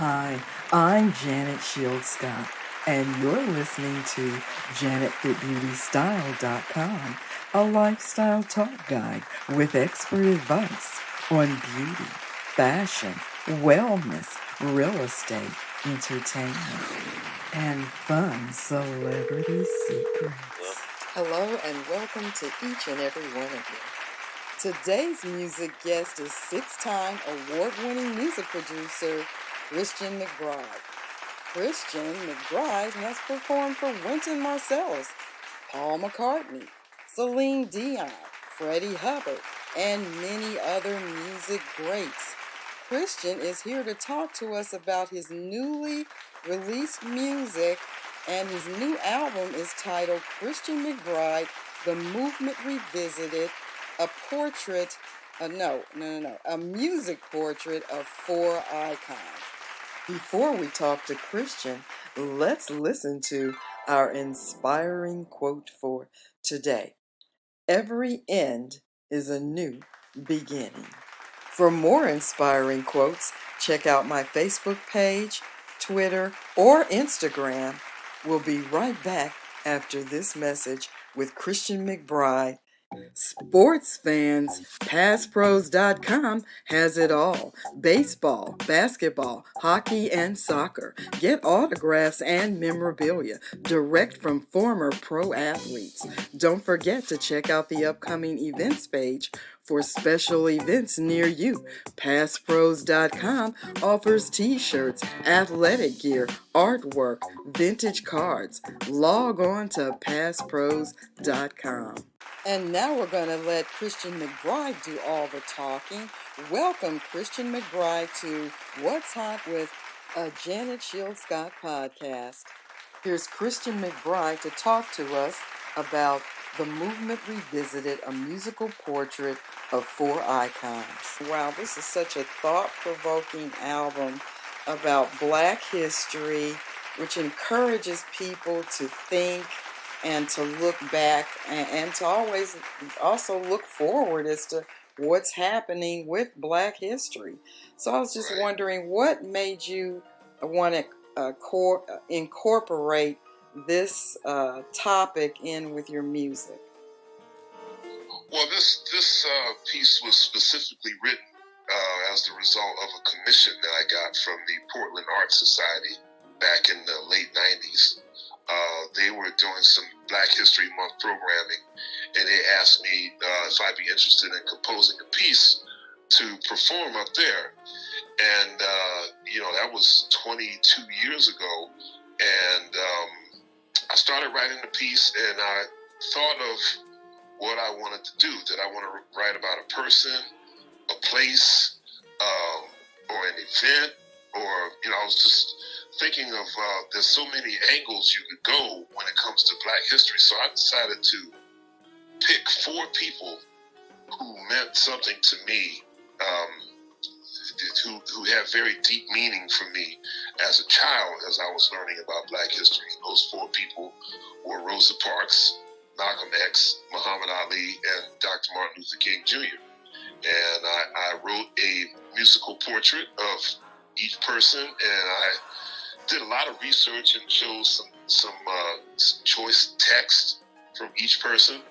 Hi, I'm Janet Shields Scott, and you're listening to JanetFitBeautyStyle.com, a lifestyle talk guide with expert advice on beauty, fashion, wellness, real estate, entertainment, and fun celebrity secrets. Hello, and welcome to each and every one of you. Today's music guest is six-time award-winning music producer Christian McBride. Christian McBride has performed for Wynton Marsalis, Paul McCartney, Celine Dion, Freddie Hubbard, and many other music greats. Christian is here to talk to us about his newly released music, and his new album is titled Christian McBride, The Movement Revisited, a music portrait of four icons. Before we talk to Christian, let's listen to our inspiring quote for today. Every end is a new beginning. For more inspiring quotes, check out my Facebook page, Twitter, or Instagram. We'll be right back after this message with Christian McBride. Sports fans, PassPros.com has it all. Baseball, basketball, hockey, and soccer. Get autographs and memorabilia direct from former pro athletes. Don't forget to check out the upcoming events page for special events near you. PassPros.com offers t-shirts, athletic gear, artwork, vintage cards. Log on to PassPros.com. And now we're going to let Christian McBride do all the talking. Welcome, Christian McBride, to What's Hot with a Janet Shields Scott podcast. Here's Christian McBride to talk to us about The Movement Revisited, a musical portrait of four icons. Wow, this is such a thought-provoking album about Black history, which encourages people to think and to look back and to always also look forward as to what's happening with Black history. So I was just wondering, what made you want to incorporate this topic in with your music? Well, this piece was specifically written as the result of a commission that I got from the Portland Art Society back in the late 90s. They were doing some Black History Month programming, and they asked me if I'd be interested in composing a piece to perform up there. And, that was 22 years ago. And I started writing the piece, and I thought of what I wanted to do. Did I want to write about a person, a place, or an event? Or, I was just thinking of there's so many angles you could go when it comes to Black history. So I decided to pick four people who meant something to me, who had very deep meaning for me as a child as I was learning about Black history. Those four people were Rosa Parks, Malcolm X, Muhammad Ali, and Dr. Martin Luther King Jr. And I wrote a musical portrait of each person, and I did a lot of research and chose some choice text from each person,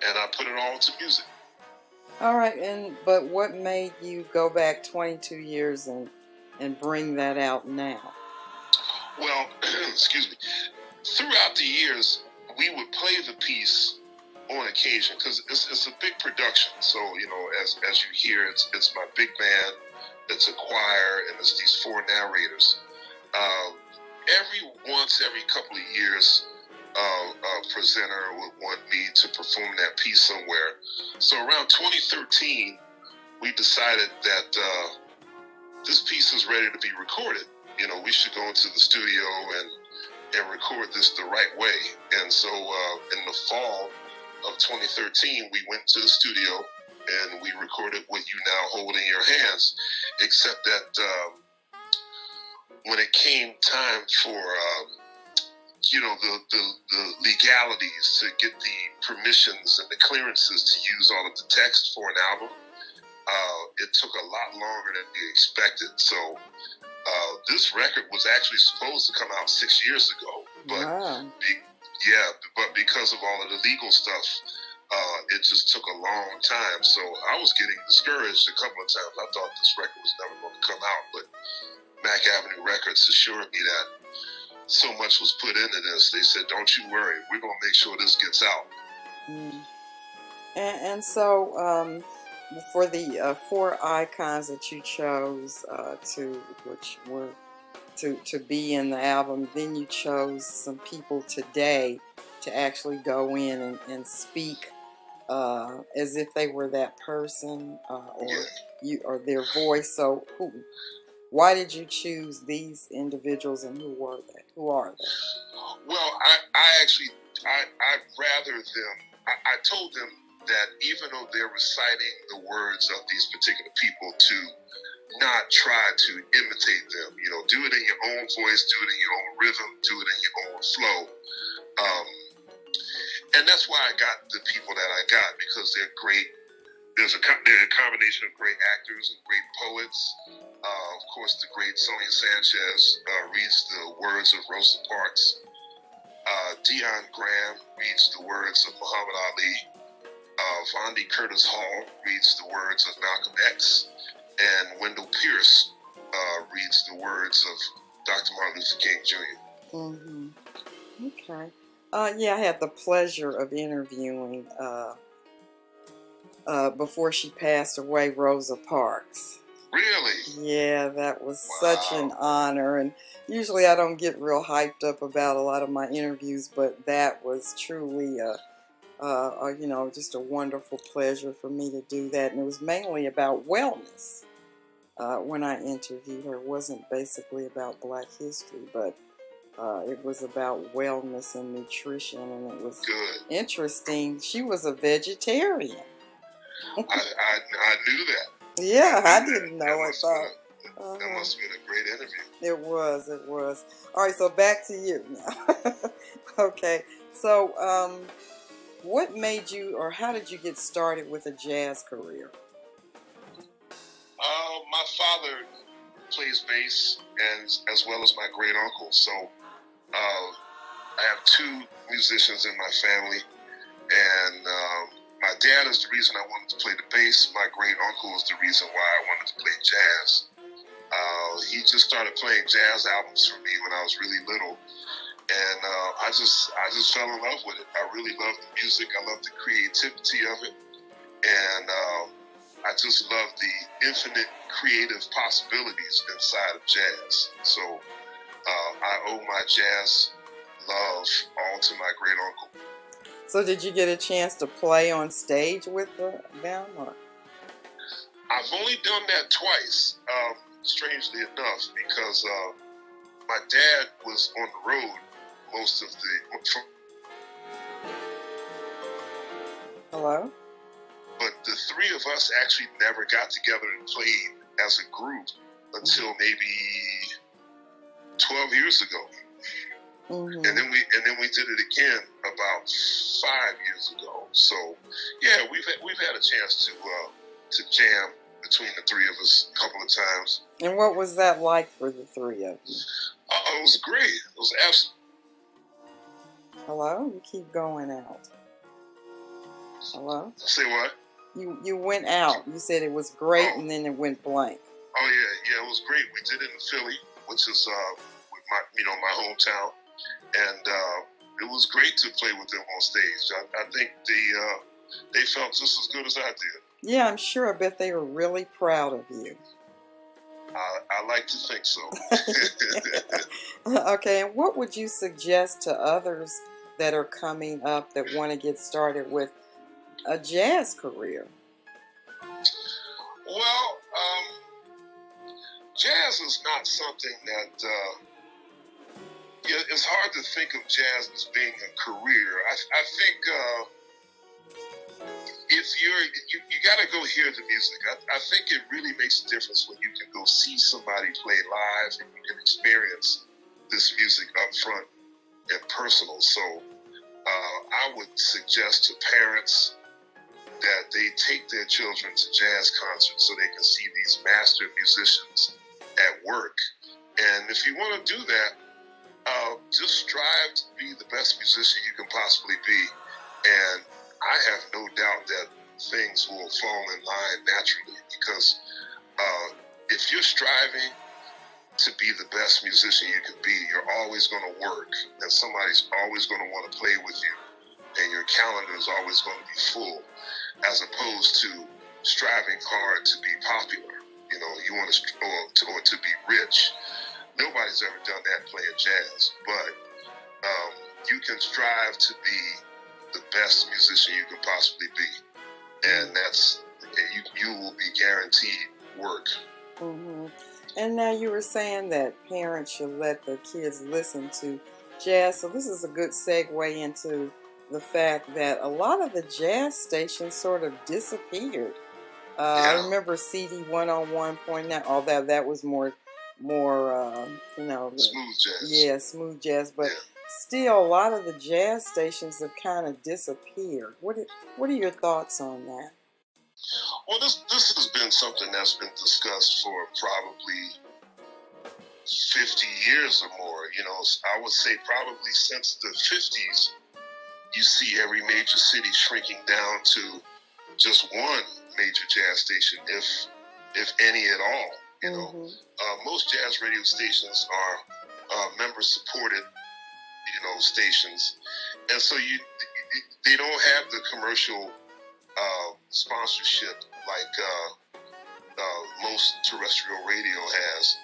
and I put it all into music. All right, but what made you go back 22 years and bring that out now? Well, excuse me. Throughout the years, we would play the piece on occasion because it's a big production. So as you hear, it's my big band, it's a choir, and it's these four narrators. Every couple of years, a presenter would want me to perform that piece somewhere. So around 2013, we decided that this piece was ready to be recorded. We should go into the studio and record this the right way. And so in the fall of 2013, we went to the studio and we recorded what you now hold in your hands, except that when it came time for the legalities to get the permissions and the clearances to use all of the text for an album, it took a lot longer than we expected. So this record was actually supposed to come out 6 years ago, but wow. but because of all of the legal stuff, it just took a long time. So I was getting discouraged a couple of times. I thought this record was never going to come out, but Mac Avenue Records assured me that so much was put into this. They said, "Don't you worry, we're going to make sure this gets out." Mm. And so for the 4 icons that you chose which were to be in the album, then you chose some people today to actually go in and speak as if they were that person or their voice. So why did you choose these individuals, and who are they? Well, I actually I'd rather them. I told them that even though they're reciting the words of these particular people, to not try to imitate them. You know, do it in your own voice, do it in your own rhythm, do it in your own flow. And that's why I got the people that I got, because they're great. They're a combination of great actors and great poets. Of course, the great Sonia Sanchez reads the words of Rosa Parks. Dion Graham reads the words of Muhammad Ali. Vondi Curtis Hall reads the words of Malcolm X. And Wendell Pierce reads the words of Dr. Martin Luther King Jr. Mm-hmm. Okay. Yeah, I had the pleasure of interviewing before she passed away, Rosa Parks. Really? Yeah, that was such an honor. And usually I don't get real hyped up about a lot of my interviews, but that was truly just a wonderful pleasure for me to do that. And it was mainly about wellness when I interviewed her. It wasn't basically about Black history, but it was about wellness and nutrition, and it was interesting. She was a vegetarian. I knew that. Yeah, I didn't know. I thought that must have been a great interview. It was. All right, so back to you now. Okay, so what made you, or how did you get started with a jazz career? My father plays bass, and as well as my great uncle. So I have 2 musicians in my family, and my dad is the reason I wanted to play the bass. My great uncle is the reason why I wanted to play jazz. He just started playing jazz albums for me when I was really little, and I just fell in love with it. I really love the music. I love the creativity of it, and I just love the infinite creative possibilities inside of jazz. So I owe my jazz love all to my great uncle. So did you get a chance to play on stage with them? Or? I've only done that twice, strangely enough, because my dad was on the road most of the... Hello? But the 3 of us actually never got together and played as a group until maybe 12 years ago. Mm-hmm. And then we did it again about 5 years ago. So yeah, we've had a chance to jam between the 3 of us a couple of times. And what was that like for the 3 of you? It was great. It was absolutely. Hello? You keep going out. Hello? Say what? You went out. You said it was great, and then it went blank. Oh yeah, it was great. We did it in Philly, which is with my hometown, and it was great to play with them on stage. I think they felt just as good as I did. Yeah, I'm sure. I bet they were really proud of you. I like to think so. Okay, and what would you suggest to others that are coming up that want to get started with a jazz career? Well, jazz is not something that it's hard to think of jazz as being a career. I think if you got to go hear the music. I think it really makes a difference when you can go see somebody play live and you can experience this music up front and personal. So I would suggest to parents that they take their children to jazz concerts so they can see these master musicians at work. And And if you want to do that, just strive to be the best musician you can possibly be. And I have no doubt that things will fall in line naturally, because if you're striving to be the best musician you can be, you're always going to work, and somebody's always going to want to play with you, and your calendar is always going to be full, as opposed to striving hard to be popular. You know, you want or to be rich. Nobody's ever done that playing jazz, but you can strive to be the best musician you can possibly be, and you will be guaranteed work. Mm-hmm. And now you were saying that parents should let their kids listen to jazz, so this is a good segue into the fact that a lot of the jazz stations sort of disappeared. I remember CD 101.9, although that was more smooth jazz. Yeah, smooth jazz, but still a lot of the jazz stations have kind of disappeared. What are your thoughts on that? Well, this has been something that's been discussed for probably 50 years or more. You know, I would say probably since the 50s, you see every major city shrinking down to just one major jazz station, if any at all. You know, most jazz radio stations are member-supported, stations, and so they don't have the commercial sponsorship like most terrestrial radio has.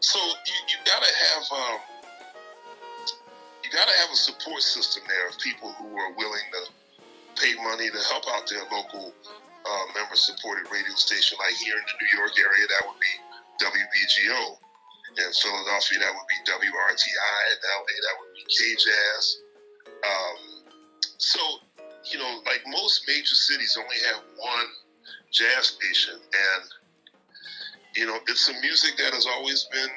So you gotta have a support system there of people who are willing to pay money to help out their local member-supported radio station. Like here in the New York area, that would be WBGO. In Philadelphia, that would be WRTI. In LA, that would be KJazz. So, like most major cities only have one jazz station, and it's a music that has always been.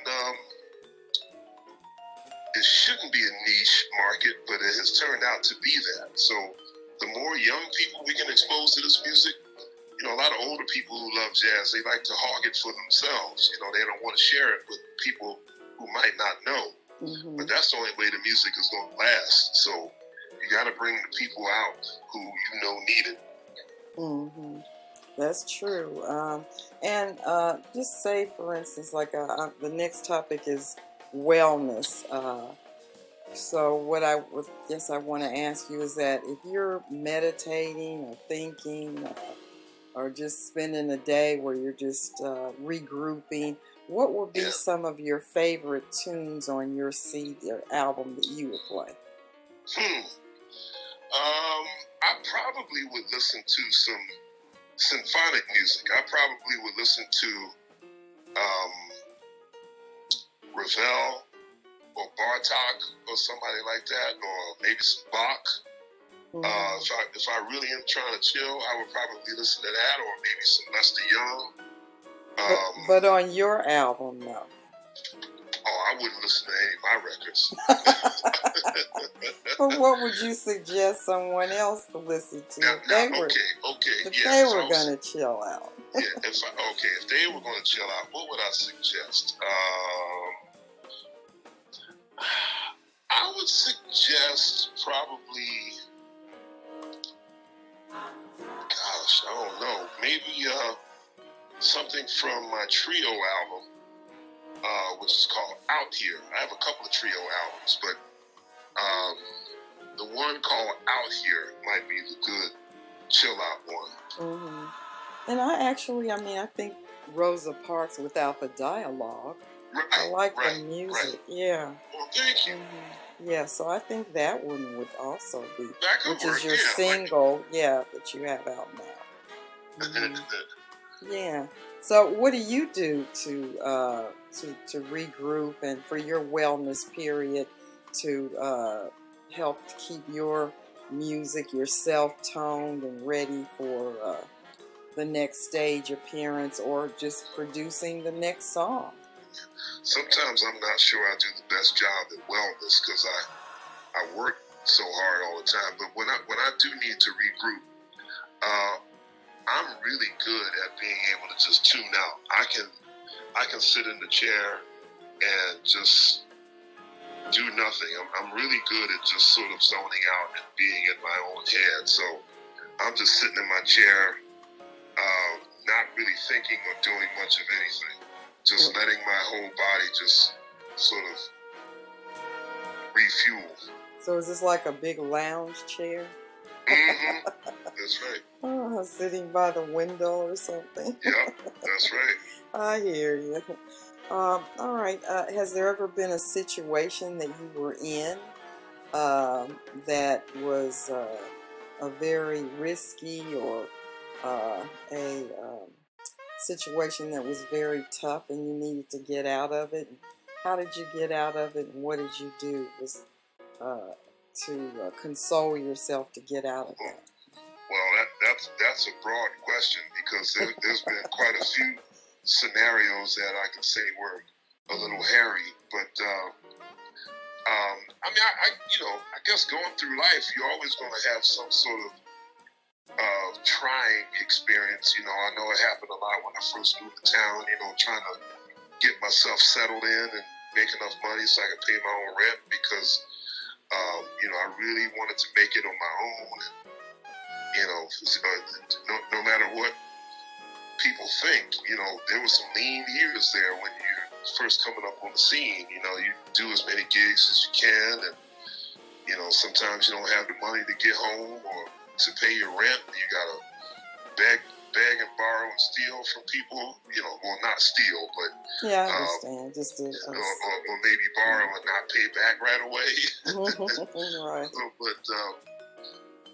It shouldn't be a niche market, but it has turned out to be that. So, the more young people we can expose to this music, a lot of older people who love jazz, they like to hog it for themselves. They don't want to share it with people who might not know. Mm-hmm. But that's the only way the music is going to last. So you got to bring the people out who need it. Mm-hmm. That's true. And just say, for instance, like the next topic is wellness. So what I want to ask you is that if you're meditating or thinking or just spending a day where you're just regrouping, what would be some of your favorite tunes on your CD or album that you would play? I probably would listen to some symphonic music. I probably would listen to Ravel or Bartok or somebody like that, or maybe some Bach. Mm-hmm. If I really am trying to chill, I would probably listen to that, or maybe some Lester Young. But on your album, no. Oh, I wouldn't listen to any of my records. Well, what would you suggest someone else to listen to if they were going to chill out? If they were going to chill out, what would I suggest? I would suggest probably, gosh, I don't know, maybe something from my trio album, which is called Out Here. I have a couple of trio albums, but the one called Out Here might be the good chill out one. Mm-hmm. And I think Rosa Parks Without the Dialogue. Right, I like the music. Right. Yeah. Well, thank you. Mm-hmm. Yeah, so I think that one would also be, which work, is your single, that you have out now. Mm-hmm. Yeah. So, what do you do to regroup and for your wellness period to help keep your music, yourself toned and ready for the next stage appearance or just producing the next song? Sometimes I'm not sure I do the best job at wellness because I work so hard all the time. But when I do need to regroup, I'm really good at being able to just tune out. I can sit in the chair and just do nothing. I'm really good at just sort of zoning out and being in my own head. So I'm just sitting in my chair, not really thinking or doing much of anything. Just letting my whole body just sort of refuel. So is this like a big lounge chair? Mm-hmm. That's right. Oh, sitting by the window or something. Yep, that's right. I hear you. All right. Has there ever been a situation that you were in that was a very risky or a situation that was very tough and you needed to get out of it? How did you get out of it, and what did you do to console yourself to get out of that? Well, that's a broad question because there's been quite a few scenarios that I can say were a little hairy, but I mean, I guess going through life, you're always going to have some sort of trying experience. I know it happened a lot when I first moved to town. Trying to get myself settled in and make enough money so I could pay my own rent because I really wanted to make it on my own. And, no matter what people think, there were some lean years there when you're first coming up on the scene. You do as many gigs as you can, and sometimes you don't have the money to get home or to pay your rent. You gotta beg and borrow and steal from people. Well, not steal, but yeah, I understand. Just to, or maybe borrow and not pay back right away. Right. But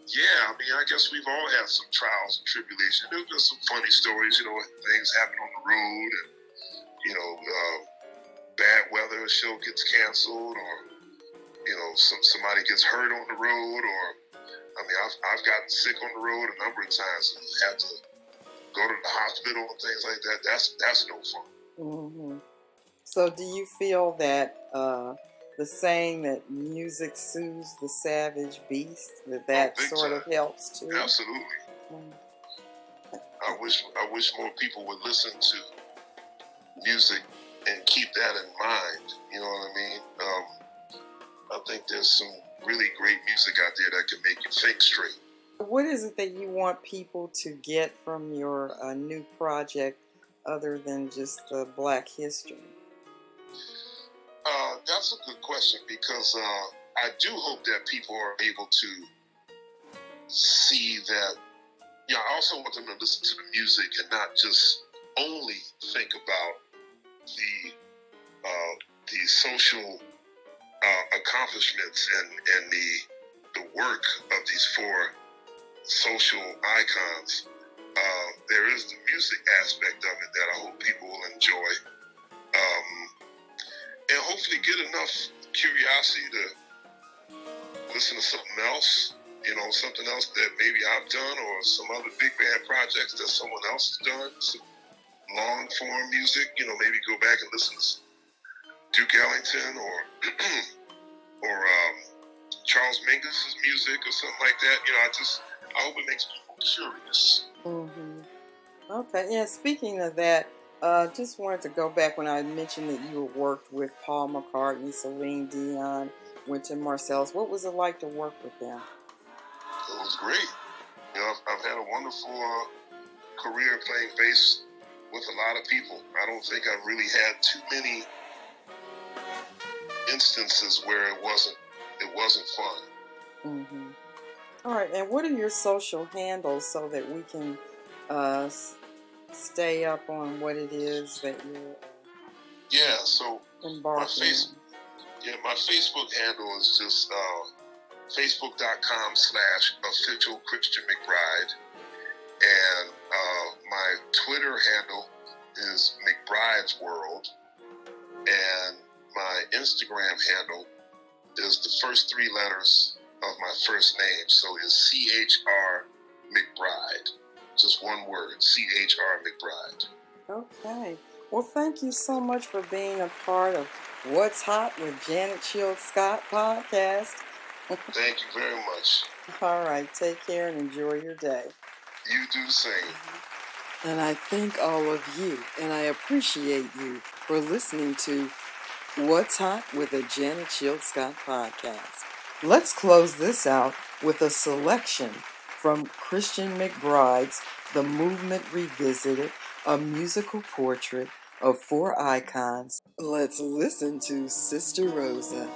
yeah, I mean, I guess we've all had some trials and tribulations. There's been some funny stories. Things happen on the road, and bad weather, a show gets canceled, or somebody gets hurt on the road, or I mean, I've gotten sick on the road a number of times and had to go to the hospital and things like that. That's no fun. Mm-hmm. So, do you feel that the saying that music soothes the savage beast, that sort of helps too? Absolutely. Mm-hmm. I wish more people would listen to music and keep that in mind. You know what I mean? I think there's some really great music out there that can make you think straight. What is it that you want people to get from your new project other than just the Black history? That's a good question because I do hope that people are able to see that. I also want them to listen to the music and not just only think about the social accomplishments and the work of these four social icons. There is the music aspect of it that I hope people will enjoy, and hopefully get enough curiosity to listen to something else. Something else that maybe I've done, or some other big band projects that someone else has done. Some long form music. Maybe go back and listen to Duke Ellington or Charles Mingus's music or something like that. I hope it makes people curious. Mm-hmm. Okay, yeah, speaking of that, just wanted to go back when I mentioned that you worked with Paul McCartney, Celine, Dion, Wynton Marsalis. What was it like to work with them? It was great. I've had a wonderful career playing bass with a lot of people. I don't think I've really had too many instances where it wasn't fun. Mm-hmm. All right, and what are your social handles so that we can stay up on what it is that you're so embarking on? My Facebook handle is just facebook.com/official Christian McBride, and my Twitter handle is McBride's World, and my Instagram handle is the first three letters of my first name, so it's CHR McBride. Just one word, CHR McBride. Okay. Well, thank you so much for being a part of What's Hot with Janet Shields Scott podcast. Thank you very much. All right. Take care and enjoy your day. You do the same. And I thank all of you, and I appreciate you for listening to What's Hot with a Janet Shield Scott podcast. Let's close this out with a selection from Christian McBride's The Movement Revisited, a musical portrait of four icons. Let's listen to Sister Rosa.